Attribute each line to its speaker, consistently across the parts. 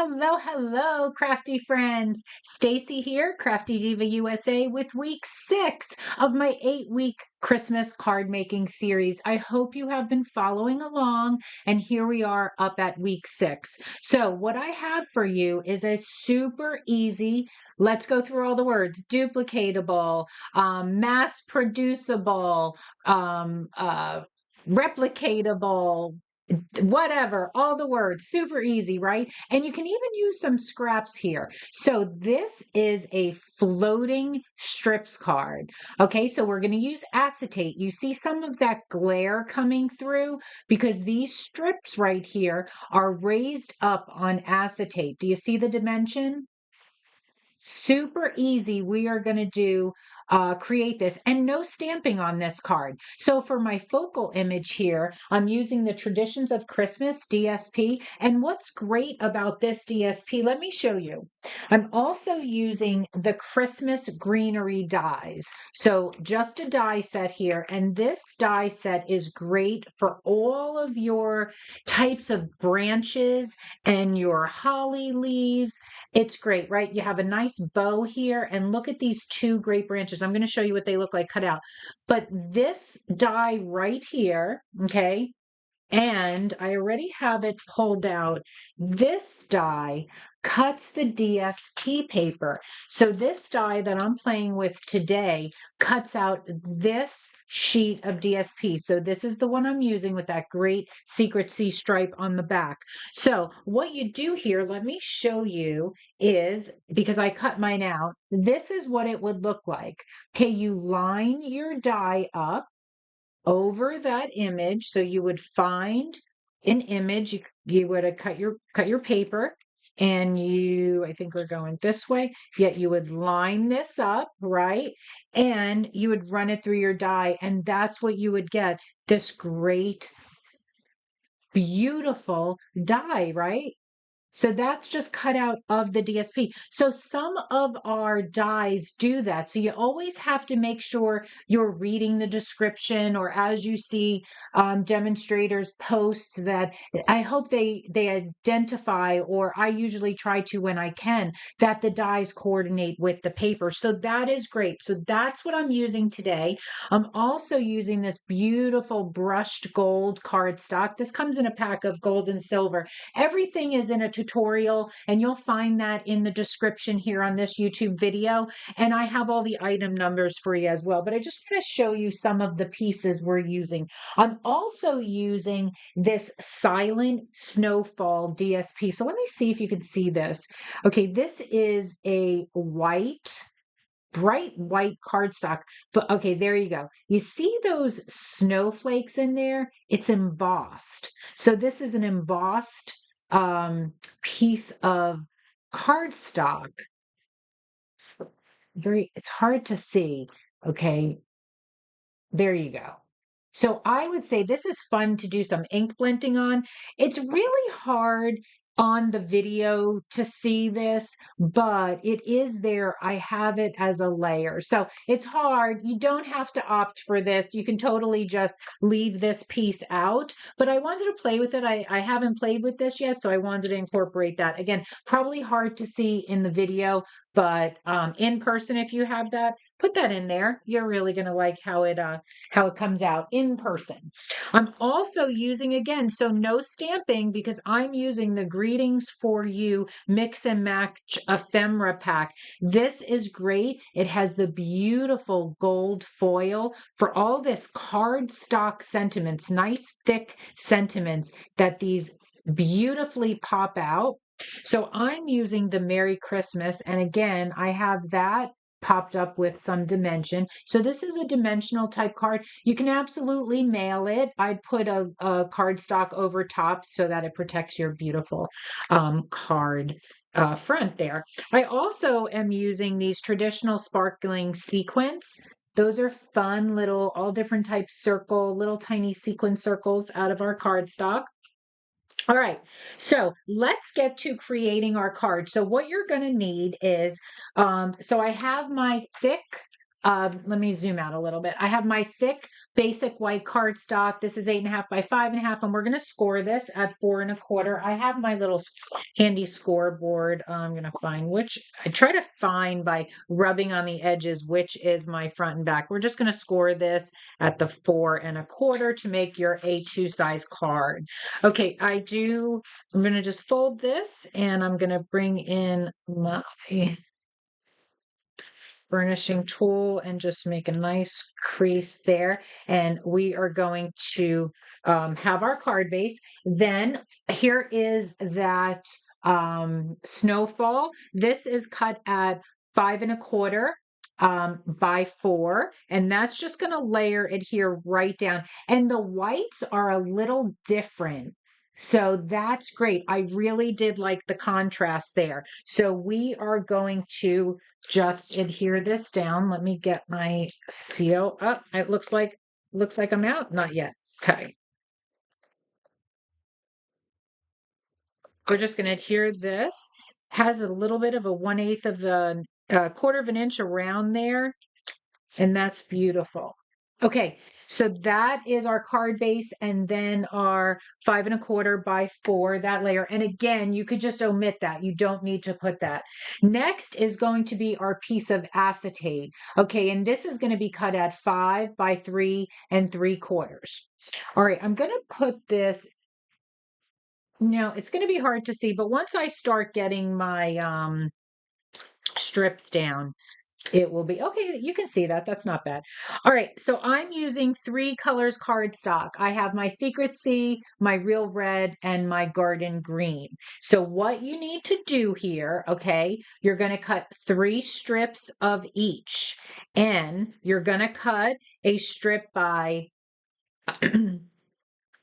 Speaker 1: Hello, crafty friends. Stacy here, Crafty Diva USA, with week 6 of my 8-week Christmas card making series. I hope you have been following along, and here we are up at week 6. So, what I have for you is a super easy, let's go through all the words: duplicatable, mass producible, um, uh, replicatable, whatever, all the words, super easy, right? And you can even use some scraps here. So this is a floating strips card. Okay, so we're going to use acetate. You see some of that glare coming through because these strips right here are raised up on acetate. Do you see the dimension? Super easy. We are going to create this, and no stamping on this card. So for my focal image here, I'm using the Traditions of Christmas DSP. And what's great about this DSP, let me show you. I'm also using the Christmas Greenery Dies. So just a die set here. And this die set is great for all of your types of branches and your holly leaves. It's great, right? You have a nice bow here, and look at these two great branches. I'm going to show you what they look like cut out. But this die right here, okay, and I already have it pulled out. This die cuts the DSP paper. So this die that I'm playing with today cuts out this sheet of DSP. So this is the one I'm using with that great secret C stripe on the back. So what you do here, let me show you, is because I cut mine out, this is what it would look like. Okay, you line your die up over that image. So you would find an image, you would have cut your paper, and I think we're going this way, yet you would line this up, right? And you would run it through your die, and that's what you would get, this great, beautiful die, right? So that's just cut out of the DSP. So some of our dies do that. So you always have to make sure you're reading the description, or as you see demonstrators posts that I hope they identify, or I usually try to when I can, that the dies coordinate with the paper. So that is great. So that's what I'm using today. I'm also using this beautiful brushed gold cardstock. This comes in a pack of gold and silver. Everything is in a tutorial, and you'll find that in the description here on this YouTube video. And I have all the item numbers for you as well. But I just want to show you some of the pieces we're using. I'm also using this Silent Snowfall DSP. So let me see if you can see this. Okay, this is a bright white cardstock. But okay, there you go. You see those snowflakes in there? It's embossed. So this is an embossed piece of cardstock. It's hard to see. Okay, there you go. So I would say this is fun to do some ink blending on. It's really hard on the video to see this, but it is there. I have it as a layer. So it's hard. You don't have to opt for this. You can totally just leave this piece out, but I wanted to play with it. I haven't played with this yet, so I wanted to incorporate that. Again, probably hard to see in the video, but in person, if you have that, put that in there. You're really going to like how it comes out in person. I'm also using, again, so no stamping, because I'm using the Greetings for You Mix and Match Ephemera pack. This is great. It has the beautiful gold foil for all this cardstock sentiments, nice thick sentiments that these beautifully pop out. So I'm using the Merry Christmas, and again, I have that popped up with some dimension. So this is a dimensional type card. You can absolutely mail it. I'd put a cardstock over top so that it protects your beautiful card front there. I also am using these traditional sparkling sequins. Those are fun little, all different types little tiny sequin circles out of our cardstock. All right, so let's get to creating our card. So what you're going to need is, so I have my thick let me zoom out a little bit. I have my thick basic white cardstock. This is 8.5 by 5.5, and we're going to score this at 4 1/4. I have my little handy scoreboard. I'm going to find which I try to find by rubbing on the edges, which is my front and back. We're just going to score this at the 4 1/4 to make your A2 size card. Okay, I'm going to just fold this and I'm going to bring in my burnishing tool and just make a nice crease there. And we are going to have our card base. Then here is that Snowfall. This is cut at 5 1/4 by 4, and that's just going to layer it here right down. And the whites are a little different. So that's great. I really did like the contrast there. So we are going to just adhere this down. Let me get my seal up. It looks like I'm out. Not yet. Okay. We're just going to adhere this. Has a little bit of a 1/8 of a 1/4 of an inch around there, and that's beautiful. Okay, so that is our card base, and then our 5 1/4 by 4, that layer. And again, you could just omit that. You don't need to put that. Next is going to be our piece of acetate. Okay, and this is going to be cut at 5 by 3 3/4. All right, I'm going to put this. Now, it's going to be hard to see, but once I start getting my strips down, it will be okay. You can see that. That's not bad. All right. So I'm using 3 colors cardstock. I have my Secret Sea, my Real Red, and my Garden Green. So what you need to do here, okay, you're going to cut 3 strips of each. And you're going to cut a strip by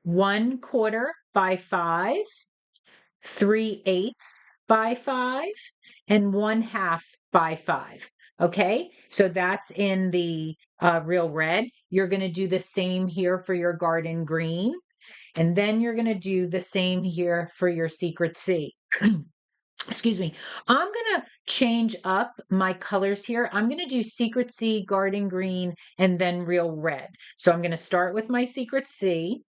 Speaker 1: 1/4 by 5, 3/8 by 5, and 1/2 by 5. Okay, so that's in the Real Red. You're going to do the same here for your Garden Green, and then you're going to do the same here for your Secret Sea. Excuse me. I'm going to change up my colors here. I'm going to do Secret Sea, Garden Green, and then Real Red. So I'm going to start with my Secret Sea.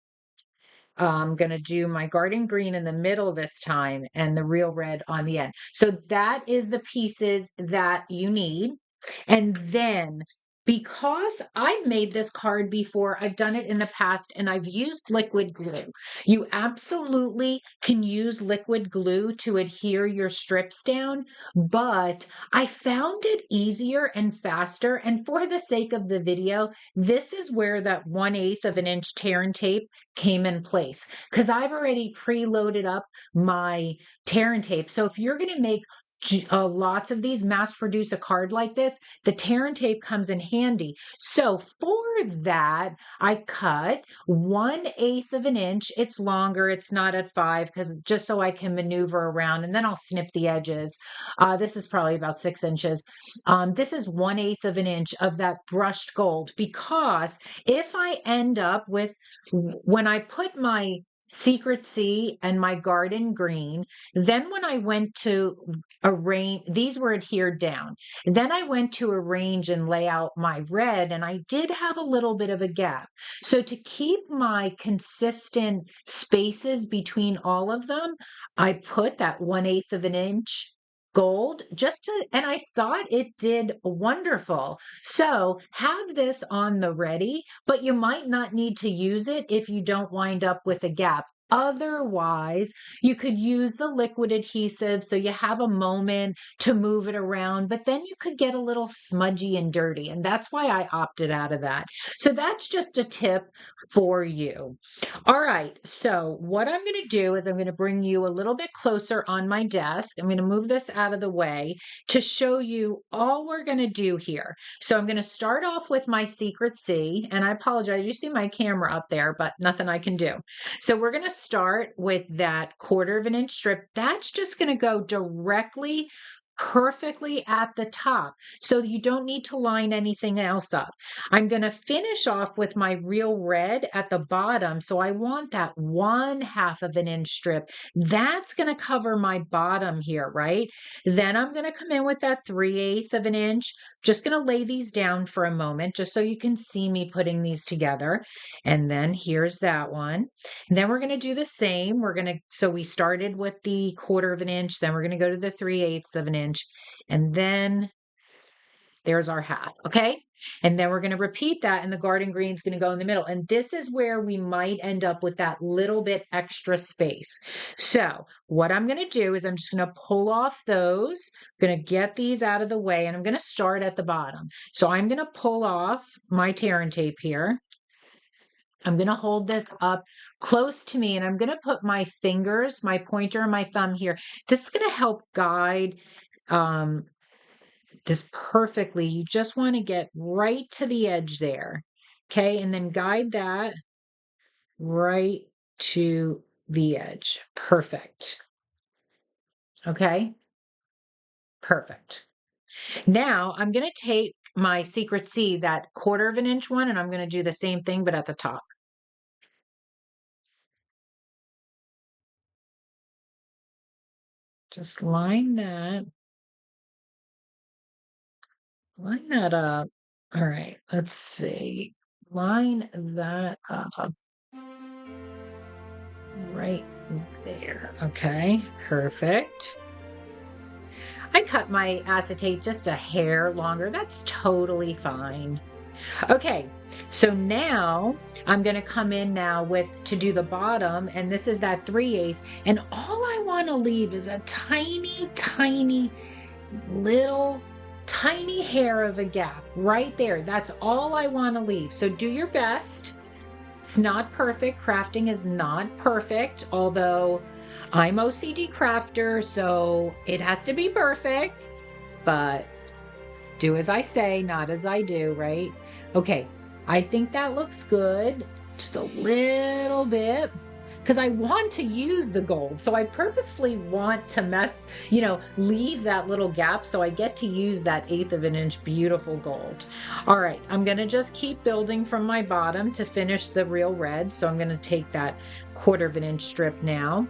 Speaker 1: I'm going to do my Garden Green in the middle this time and the Real Red on the end. So that is the pieces that you need. And then because I've made this card before, I've done it in the past and I've used liquid glue. You absolutely can use liquid glue to adhere your strips down, but I found it easier and faster. And for the sake of the video, this is where that 1/8 of an inch tear and tape came in place because I've already preloaded up my tear and tape. So if you're going to make lots of these, mass produce a card like this, the tear and tape comes in handy. So for that, I cut 1/8 of an inch. It's longer. It's not at 5 because just so I can maneuver around, and then I'll snip the edges. This is probably about 6 inches. This is 1/8 of an inch of that brushed gold because if I end up with, when I put my Secret Sea and my Garden Green, then when I went to arrange, these were adhered down. Then I went to arrange and lay out my red, and I did have a little bit of a gap. So to keep my consistent spaces between all of them, I put that 1/8 of an inch gold and I thought it did wonderful. So have this on the ready, but you might not need to use it if you don't wind up with a gap. Otherwise, you could use the liquid adhesive so you have a moment to move it around, but then you could get a little smudgy and dirty. And that's why I opted out of that. So that's just a tip for you. All right. So what I'm going to do is I'm going to bring you a little bit closer on my desk. I'm going to move this out of the way to show you all we're going to do here. So I'm going to start off with my Secret Sea, and I apologize. You see my camera up there, but nothing I can do. So we're going to start with that 1/4 of an inch strip. That's just going to go directly perfectly at the top. So you don't need to line anything else up. I'm going to finish off with my real red at the bottom. So I want that 1/2 of an inch strip. That's going to cover my bottom here, right? Then I'm going to come in with that 3/8 of an inch. Just going to lay these down for a moment, just so you can see me putting these together. And then here's that one. And then we're going to do the same. So we started with the 1/4 of an inch, then we're going to go to the 3/8 of an inch, and then there's our hat, okay? And then we're going to repeat that, and the garden green is going to go in the middle. And this is where we might end up with that little bit extra space. So what I'm going to do is I'm just going to pull off those. I'm going to get these out of the way, and I'm going to start at the bottom. So I'm going to pull off my tear and tape here. I'm going to hold this up close to me, and I'm going to put my fingers, my pointer and my thumb here. This is going to help guide this perfectly. You just want to get right to the edge there. Okay. And then guide that right to the edge. Perfect. Okay. Perfect. Now I'm going to take my Secret C, that 1/4 of an inch one, and I'm going to do the same thing, but at the top. Just line that up. All right, let's see. Line that up right there. Okay, perfect. I cut my acetate just a hair longer. That's totally fine. Okay, so now I'm going to come in now to do the bottom, and this is that 3/8, and all I want to leave is a tiny, tiny little tiny hair of a gap right there. That's all I want to leave. So do your best. It's not perfect. Crafting is not perfect, although I'm OCD crafter, so it has to be perfect, but do as I say, not as I do, right? Okay, I think that looks good. Just a little bit, because I want to use the gold. So I purposefully want to leave that little gap so I get to use that 1/8 of an inch beautiful gold. All right, I'm going to just keep building from my bottom to finish the real red. So I'm going to take that 1/4 of an inch strip now.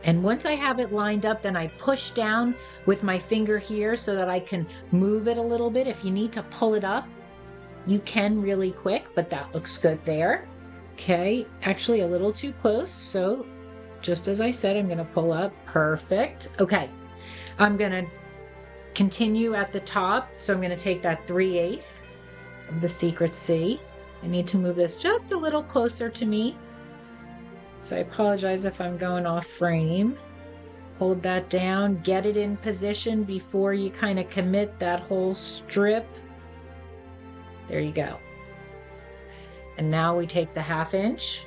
Speaker 1: And once I have it lined up, then I push down with my finger here so that I can move it a little bit. If you need to pull it up, you can really quick, but that looks good there. Okay, actually a little too close. So just as I said, I'm going to pull up. Perfect. Okay, I'm going to continue at the top. So I'm going to take that 3/8 of the Secret C. I need to move this just a little closer to me. So I apologize if I'm going off frame. Hold that down, get it in position before you kind of commit that whole strip. There you go. And now we take the 1/2 inch.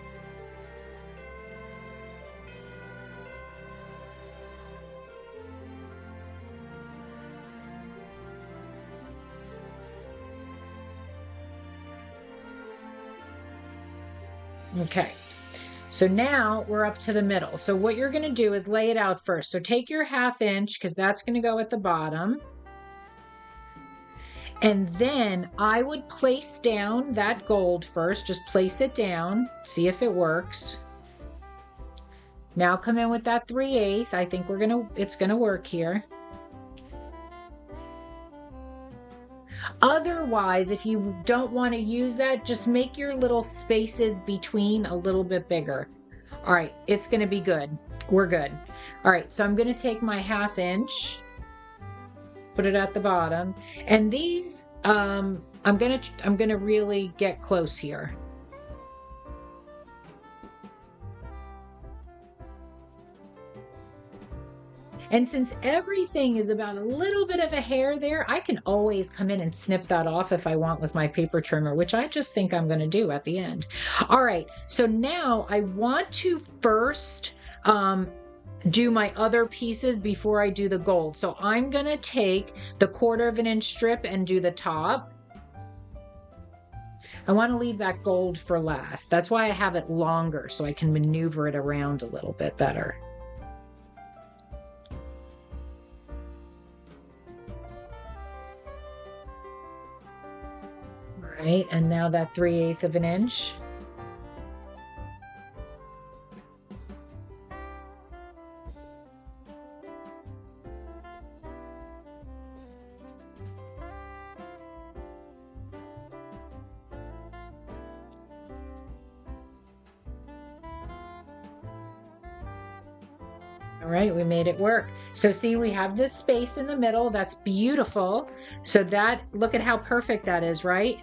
Speaker 1: Okay. So now we're up to the middle. So what you're going to do is lay it out first. So take your 1/2 inch, because that's going to go at the bottom. And then I would place down that gold first. Just place it down. See if it works. Now come in with that 3/8. I think it's going to work here. Otherwise, if you don't want to use that, just make your little spaces between a little bit bigger. All right, it's going to be good. We're good. All right, so I'm going to take my 1/2 inch, put it at the bottom, and these I'm going to really get close here. And since everything is about a little bit of a hair there, I can always come in and snip that off if I want with my paper trimmer, which I just think I'm going to do at the end. All right, so now I want to first do my other pieces before I do the gold. So I'm going to take the 1/4 of an inch strip and do the top. I want to leave that gold for last. That's why I have it longer, so I can maneuver it around a little bit better. All right, and now that 3/8 of an inch. All right, we made it work. So see, we have this space in the middle. That's beautiful. So that, look at how perfect that is, right?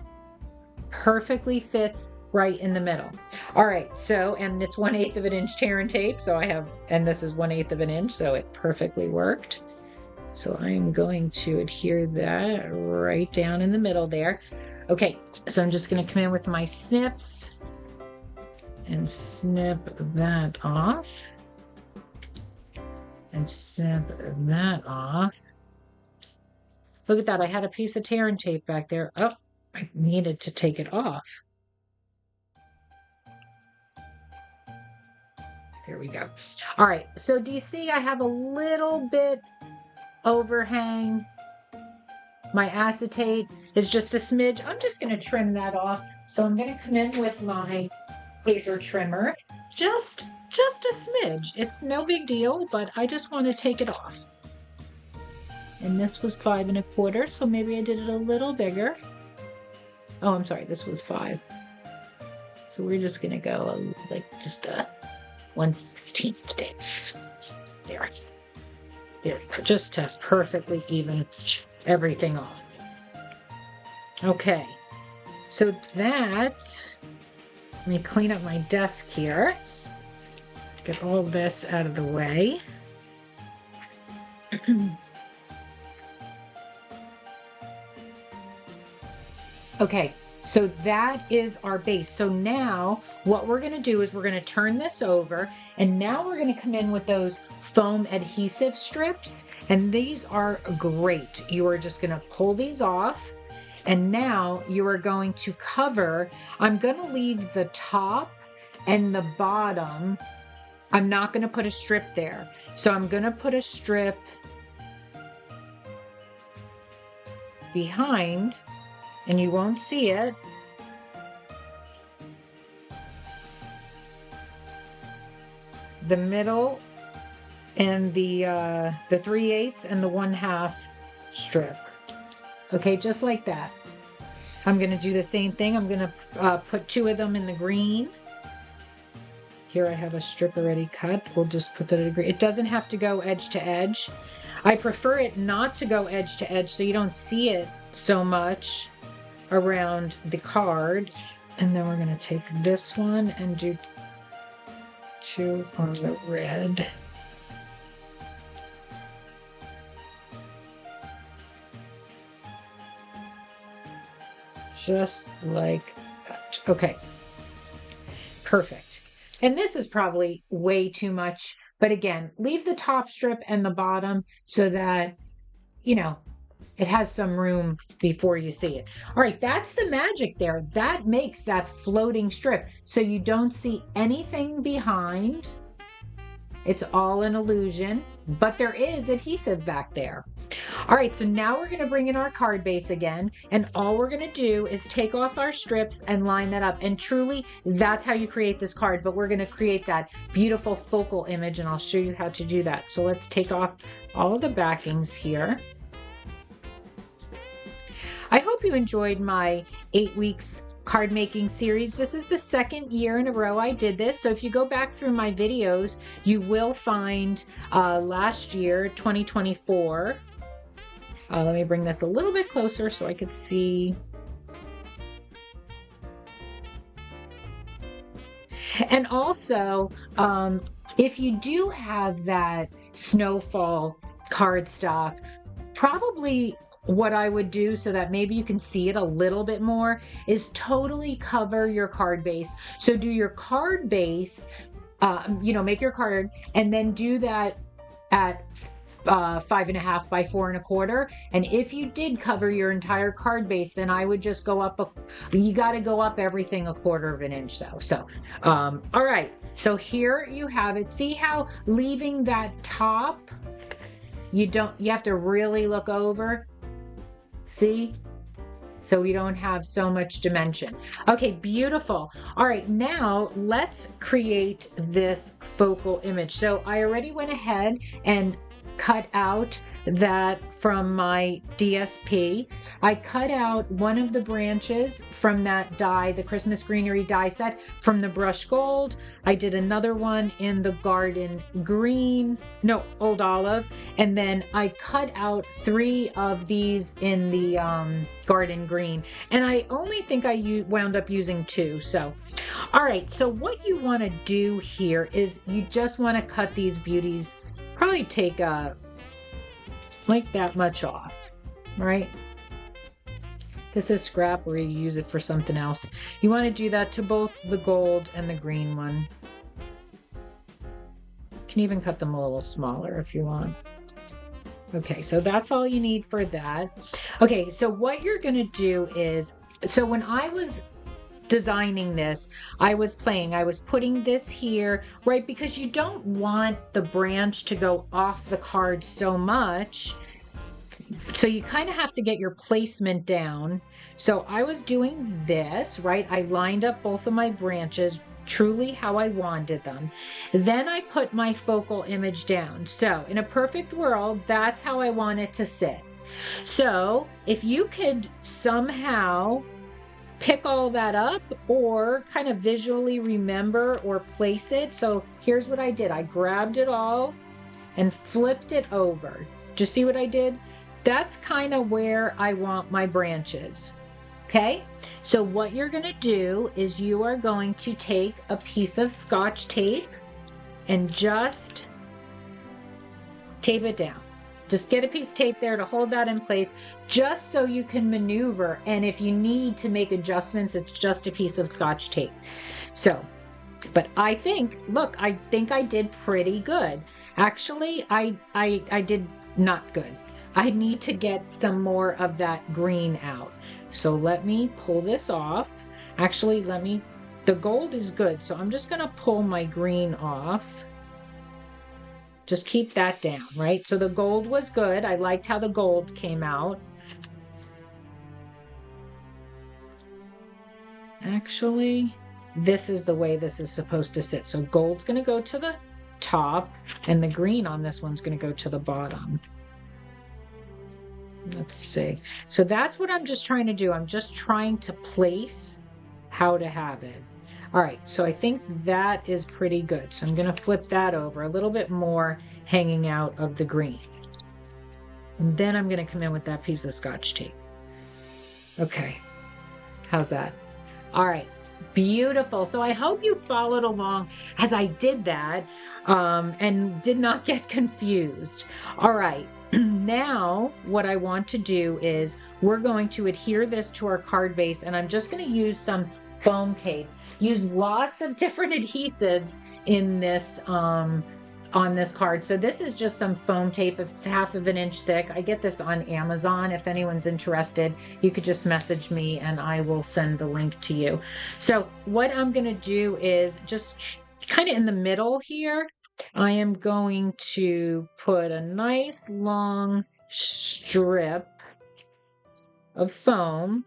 Speaker 1: Perfectly fits right in the middle. All right, so, and it's 1/8 of an inch tear and tape. So I have, and this is 1/8 of an inch, so it perfectly worked. So I'm going to adhere that right down in the middle there. Okay, so I'm just going to come in with my snips and snip that off. And snip that off. Look at that. I had a piece of tear and tape back there. Oh, I needed to take it off. There we go. All right. So do you see I have a little bit overhang? My acetate is just a smidge. I'm just going to trim that off. So I'm going to come in with my laser trimmer. Just a smidge. It's no big deal, but I just want to take it off. And this was 5 1/4, so maybe I did it a little bigger. Oh, I'm sorry, this was 5. So we're just gonna go like just a 1/16 there. There, just to perfectly even everything off. Okay, so that, let me clean up my desk here. Get all this out of the way. Okay, so that is our base. So now what we're going to do is we're going to turn this over, and now we're going to come in with those foam adhesive strips, and these are great. You are just going to pull these off, and now you are going to cover. I'm going to leave the top and the bottom. I'm not going to put a strip there. So I'm going to put a strip behind, and you won't see it. The middle and the 3/8 and the 1/2 strip. Okay, just like that. I'm going to do the same thing. I'm going to put 2 of them in the green. Here I have a strip already cut. We'll just put that in green. It doesn't have to go edge to edge. I prefer it not to go edge to edge so you don't see it so much around the card. And then we're going to take this one and do 2 on the red. Just like that. Okay. Perfect. And this is probably way too much, but again, leave the top strip and the bottom so that, you know, it has some room before you see it. All right, that's the magic there. That makes that floating strip so you don't see anything behind. It's all an illusion, but there is adhesive back there. All right, so now we're going to bring in our card base again, and all we're going to do is take off our strips and line that up. And truly, that's how you create this card, but we're going to create that beautiful focal image, and I'll show you how to do that. So let's take off all the backings here. I hope you enjoyed my 8 weeks card making series. This is the 2nd year in a row I did this. So if you go back through my videos, you will find last year, 2024. Let me bring this a little bit closer so I could see. And also, if you do have that Snowfall cardstock, probably what I would do so that maybe you can see it a little bit more is totally cover your card base. So do your card base, you know, make your card and then do that at 5.5 by 4.25. And if you did cover your entire card base, then I would just go up you got to go up everything 1/4 of an inch though. So all right, so here you have it. See how leaving that top, you have to really look over, see, so we don't have so much dimension. Okay, beautiful. All right, now let's create this focal image. So I already went ahead and cut out that from my DSP. I cut out one of the branches from that die, the Christmas Greenery die set, from the brush gold. I did another one in the garden green, no, old olive, and then I cut out 3 of these in the garden green, and I only think I wound up using 2. So all right, so what you want to do here is you just want to cut these beauties, probably take like that much off, right? This is scrap where you use it for something else. You want to do that to both the gold and the green one. You can even cut them a little smaller if you want. Okay, so that's all you need for that. Okay, so what you're going to do is, so when I was designing this, I was putting this here, right? Because you don't want the branch to go off the card so much. So you kind of have to get your placement down. So I was doing this, right? I lined up both of my branches truly how I wanted them. Then I put my focal image down. So in a perfect world, that's how I want it to sit. So if you could somehow pick all that up or kind of visually remember or place it. So here's what I did. I grabbed it all and flipped it over. Do you see what I did? That's kind of where I want my branches. Okay, so what you're going to do is you are going to take a piece of Scotch tape and just tape it down. Just get a piece of tape there to hold that in place, just so you can maneuver. And if you need to make adjustments, it's just a piece of Scotch tape. So, but I think, look, I think I did pretty good. Actually, I did not good. I need to get some more of that green out. So let me pull this off. Actually, the gold is good. So I'm just going to pull my green off. Just keep that down, right? So the gold was good. I liked how the gold came out. Actually, this is the way this is supposed to sit. So gold's going to go to the top, and the green on this one's going to go to the bottom. Let's see. So that's what I'm just trying to do. I'm just trying to place how to have it. All right, so I think that is pretty good. So I'm going to flip that over a little bit more, hanging out of the green. And then I'm going to come in with that piece of Scotch tape. Okay, how's that? All right, beautiful. So I hope you followed along as I did that and did not get confused. All right, now what I want to do is we're going to adhere this to our card base, and I'm just going to use some foam tape. Use lots of different adhesives in this on this card. So this is just some foam tape. It's 1/2 inch thick. I get this on Amazon. If anyone's interested, you could just message me and I will send the link to you. So what I'm going to do is just kind of in the middle here, I am going to put a nice long strip of foam,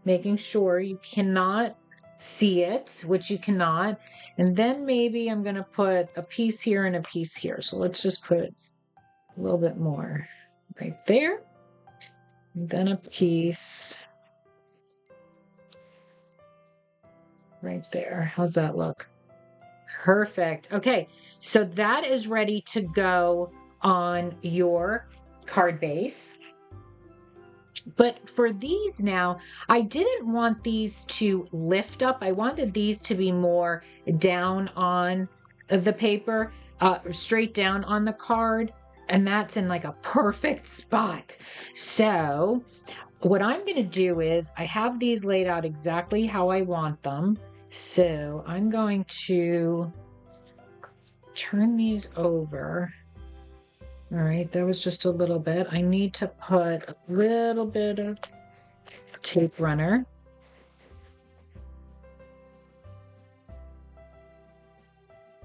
Speaker 1: making sure you cannot see it, which you cannot. And then maybe I'm going to put a piece here and a piece here. So let's just put a little bit more right there. And then a piece right there. How's that look? Perfect. Okay, so that is ready to go on your card base. But for these now, I didn't want these to lift up. I wanted these to be more down on the paper, straight down on the card. And that's in like a perfect spot. So what I'm going to do is I have these laid out exactly how I want them. So I'm going to turn these over All right, that was just a little bit. I need to put a little bit of tape runner.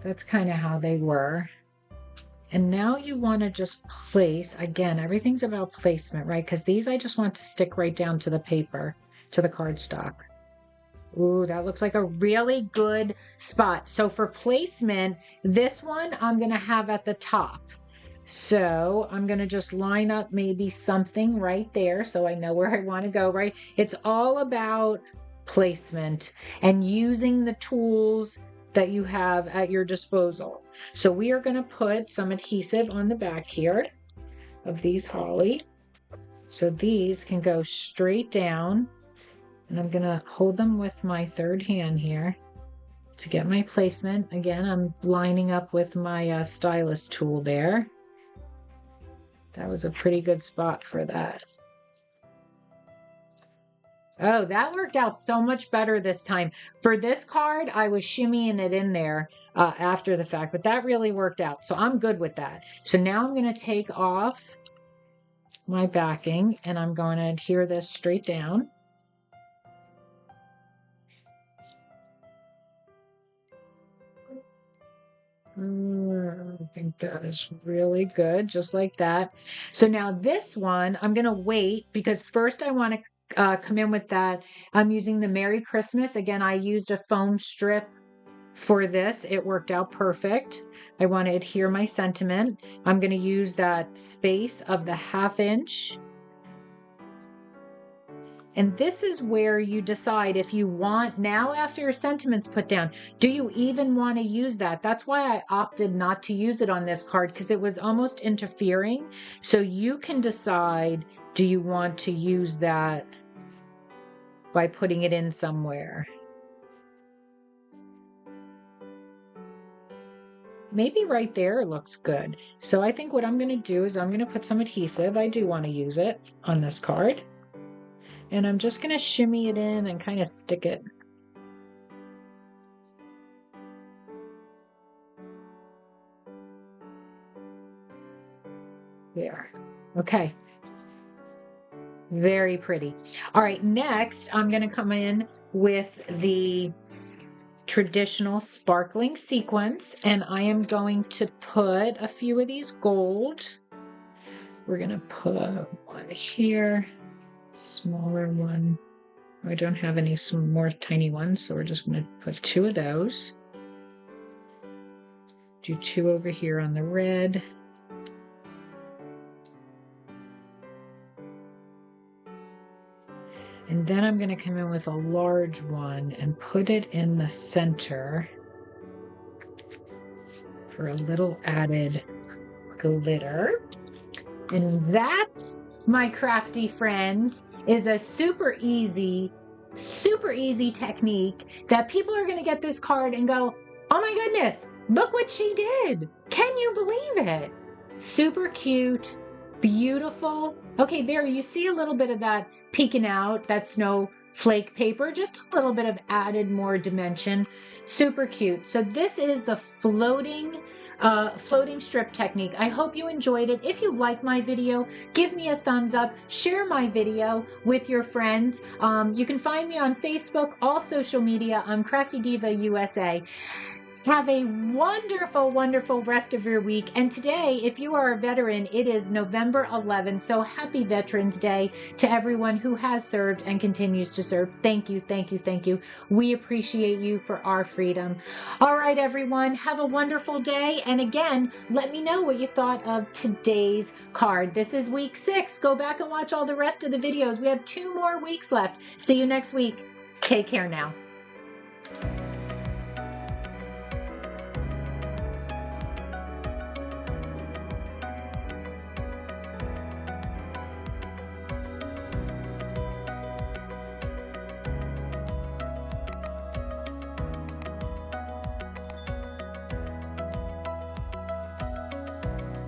Speaker 1: That's kind of how they were. And now you want to just place, again, everything's about placement, right? Because these I just want to stick right down to the paper, to the cardstock. Ooh, that looks like a really good spot. So for placement, this one I'm going to have at the top. So I'm going to just line up maybe something right there so I know where I want to go, right? It's all about placement and using the tools that you have at your disposal. So we are going to put some adhesive on the back here of these holly. So these can go straight down, and I'm going to hold them with my third hand here to get my placement. Again, I'm lining up with my stylus tool there. That was a pretty good spot for that. Oh, that worked out so much better this time. For this card, I was shimmying it in there after the fact, but that really worked out. So I'm good with that. So now I'm going to take off my backing and I'm going to adhere this straight down. I think that is really good, just like that. So now this one, I'm going to wait because first I want to come in with that. I'm using the Merry Christmas. Again, I used a foam strip for this. It worked out perfect. I want to adhere my sentiment. I'm going to use that space of the 1/2 inch. And this is where you decide if you want, now after your sentiment's put down, do you even want to use that? That's why I opted not to use it on this card because it was almost interfering. So you can decide, do you want to use that by putting it in somewhere? Maybe right there looks good. So I think what I'm going to do is I'm going to put some adhesive. I do want to use it on this card. And I'm just going to shimmy it in and kind of stick it. There. Okay. Very pretty. All right, next I'm going to come in with the traditional sparkling sequins, and I am going to put a few of these gold. We're going to put one here, smaller one. I don't have any more tiny ones, so we're just going to put 2 of those. Do 2 over here on the red. And then I'm going to come in with a large one and put it in the center for a little added glitter. And that, my crafty friends, is a super easy technique that people are going to get this card and go, oh my goodness, look what she did. Can you believe it? Super cute, beautiful. Okay, there you see a little bit of that peeking out, that snowflake paper, just a little bit of added more dimension. Super cute. So this is the floating strip technique. I hope you enjoyed it. If you like my video, give me a thumbs up, share my video with your friends. You can find me on Facebook, all social media. I'm Crafty Diva USA. Have a wonderful, wonderful rest of your week. And today, if you are a veteran, it is November 11th. So happy Veterans Day to everyone who has served and continues to serve. Thank you, thank you, thank you. We appreciate you for our freedom. All right, everyone, have a wonderful day. And again, let me know what you thought of today's card. This is week 6. Go back and watch all the rest of the videos. We have 2 more weeks left. See you next week. Take care now.